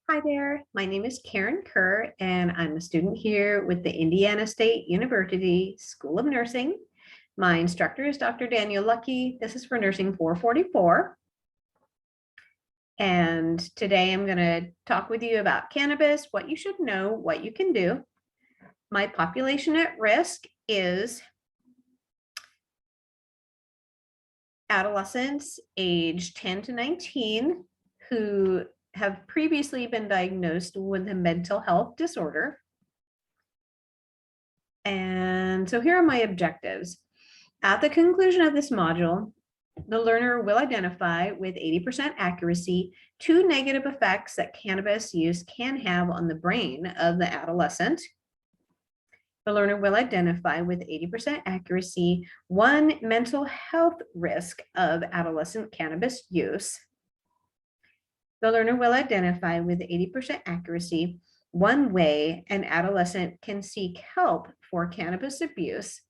Hi there, my name is Karen Kerr, and I'm a student here with the Indiana State University School of Nursing. My instructor is Dr. Daniel Lucky. This is for Nursing 444. And today I'm going to talk with you about cannabis, what you should know, what you can do. My population at risk is adolescents aged 10 to 19 who have previously been diagnosed with a mental health disorder. And so here are my objectives. At the conclusion of this module, the learner will identify with 80% accuracy 2 negative effects that cannabis use can have on the brain of the adolescent. The learner will identify with 80% accuracy 1 mental health risk of adolescent cannabis use. The learner will identify with 80% accuracy 1 way an adolescent can seek help for cannabis abuse.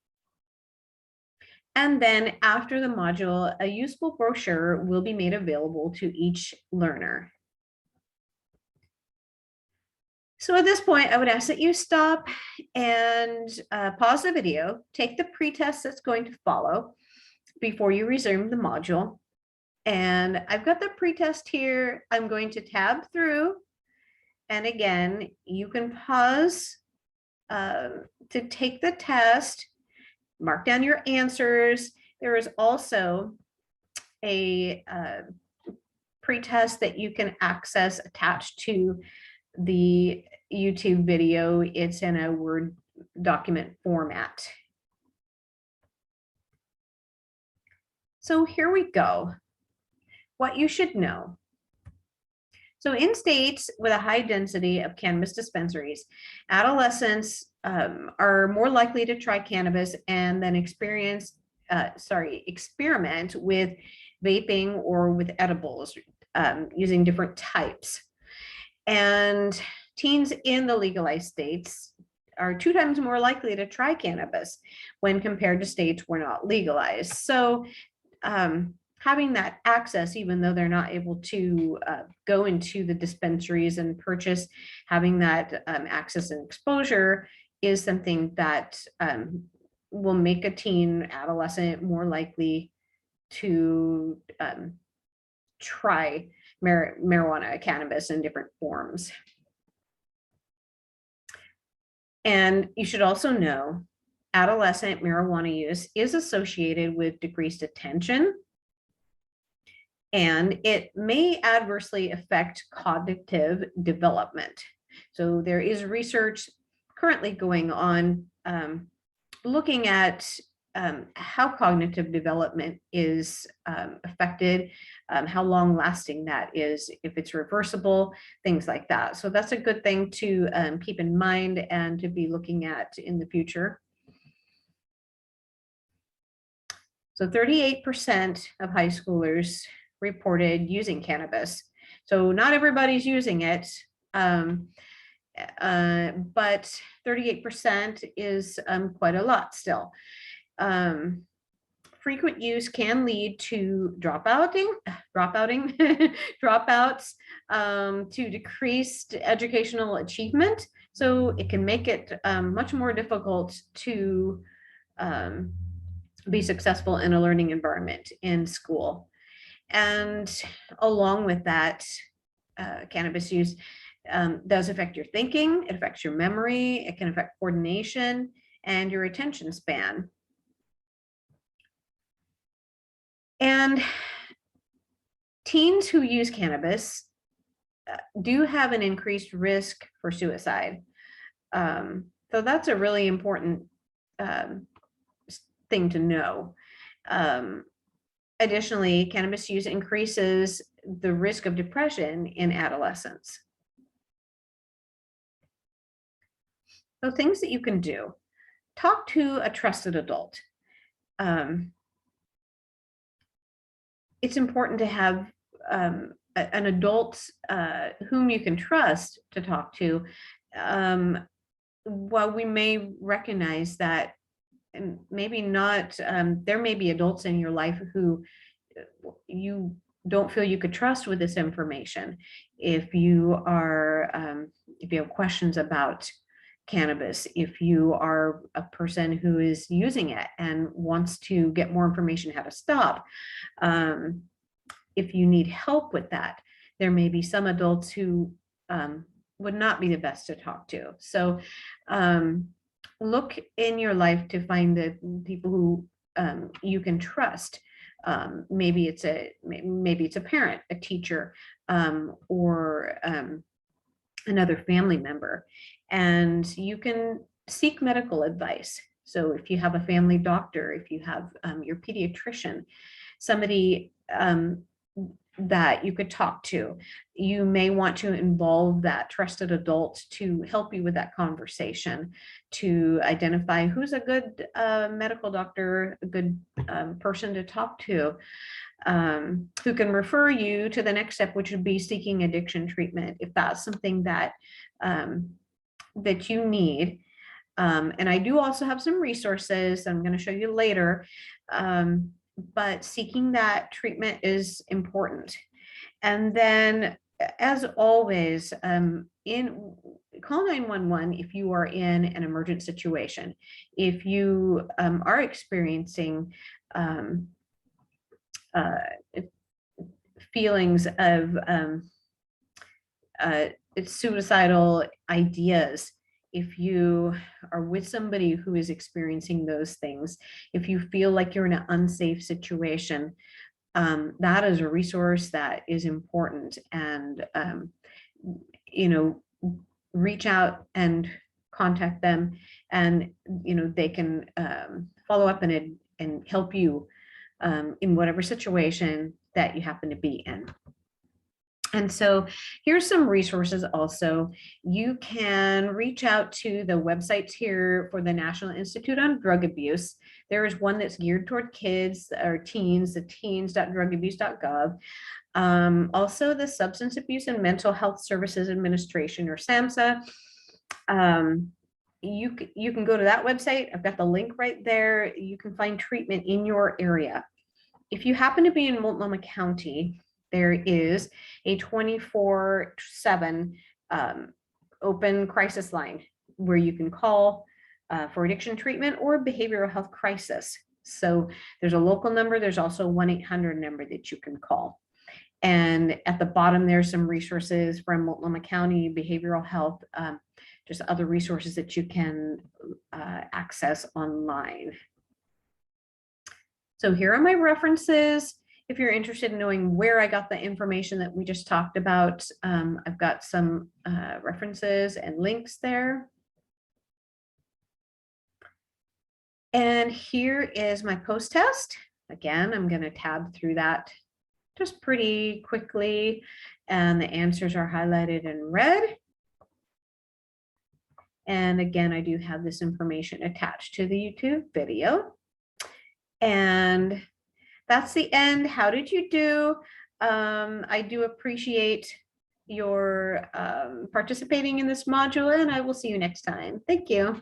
And then after the module, a useful brochure will be made available to each learner. So at this point, I would ask that you stop and pause the video, take the pretest that's going to follow before you resume the module. And I've got the pretest here. I'm going to tab through. And again, you can pause to take the test, mark down your answers. There is also a pretest that you can access attached to the YouTube video. It's in a Word document format. So here we go. What you should know. So in states with a high density of cannabis dispensaries, adolescents are more likely to try cannabis and then experiment with vaping or with edibles using different types. And teens in the legalized states are 2 times more likely to try cannabis when compared to states where not legalized. So having that access, even though they're not able to go into the dispensaries and purchase, having that access and exposure is something that will make a teen adolescent more likely to try marijuana, cannabis in different forms. And you should also know adolescent marijuana use is associated with decreased attention, and it may adversely affect cognitive development. So there is research currently going on looking at how cognitive development is affected, how long lasting that is, if it's reversible, things like that. So that's a good thing to keep in mind and to be looking at in the future. So 38% of high schoolers reported using cannabis. So not everybody's using it, but 38% is quite a lot still. Frequent use can lead to dropouts, to decreased educational achievement. So it can make it much more difficult to be successful in a learning environment in school. And along with that, cannabis use does affect your thinking, it affects your memory, it can affect coordination and your attention span. And teens who use cannabis do have an increased risk for suicide. So that's a really important thing to know. Additionally, cannabis use increases the risk of depression in adolescents. So things that you can do: talk to a trusted adult. It's important to have an adult whom you can trust to talk to. While we may recognize that maybe not, there may be adults in your life who you don't feel you could trust with this information, if you are, if you have questions about cannabis, if you are a person who is using it and wants to get more information how to stop, if you need help with that, there may be some adults who would not be the best to talk to. So look in your life to find the people who you can trust. Maybe it's a parent, a teacher, or another family member, and you can seek medical advice. So if you have a family doctor, if you have your pediatrician, somebody that you could talk to, you may want to involve that trusted adult to help you with that conversation, to identify who's a good medical doctor, a good person to talk to, who can refer you to the next step, which would be seeking addiction treatment, if that's something that that you need. And I do also have some resources I'm going to show you later, but seeking that treatment is important. And then, as always, call 911 if you are in an emergent situation. If you are experiencing feelings of suicidal ideas, if you are with somebody who is experiencing those things, if you feel like you're in an unsafe situation, that is a resource that is important. And reach out and contact them, and they can follow up and help you in whatever situation that you happen to be in. And so here's some resources also. You can reach out to the websites here for the National Institute on Drug Abuse. There is one that's geared toward kids or teens, the teens.drugabuse.gov. Also, the Substance Abuse and Mental Health Services Administration, or SAMHSA. You can go to that website. I've got the link right there. You can find treatment in your area. If you happen to be in Multnomah County, there is a 24/7 open crisis line where you can call for addiction treatment or behavioral health crisis. So there's a local number. There's also a 1-800 number that you can call. And at the bottom, there's some resources from Multnomah County behavioral health, just other resources that you can access online. So here are my references. If you're interested in knowing where I got the information that we just talked about, I've got some references and links there. And here is my post-test. Again, I'm going to tab through that just pretty quickly, and the answers are highlighted in red. And again, I do have this information attached to the YouTube video. And that's the end. How did you do? I do appreciate your participating in this module, and I will see you next time. Thank you.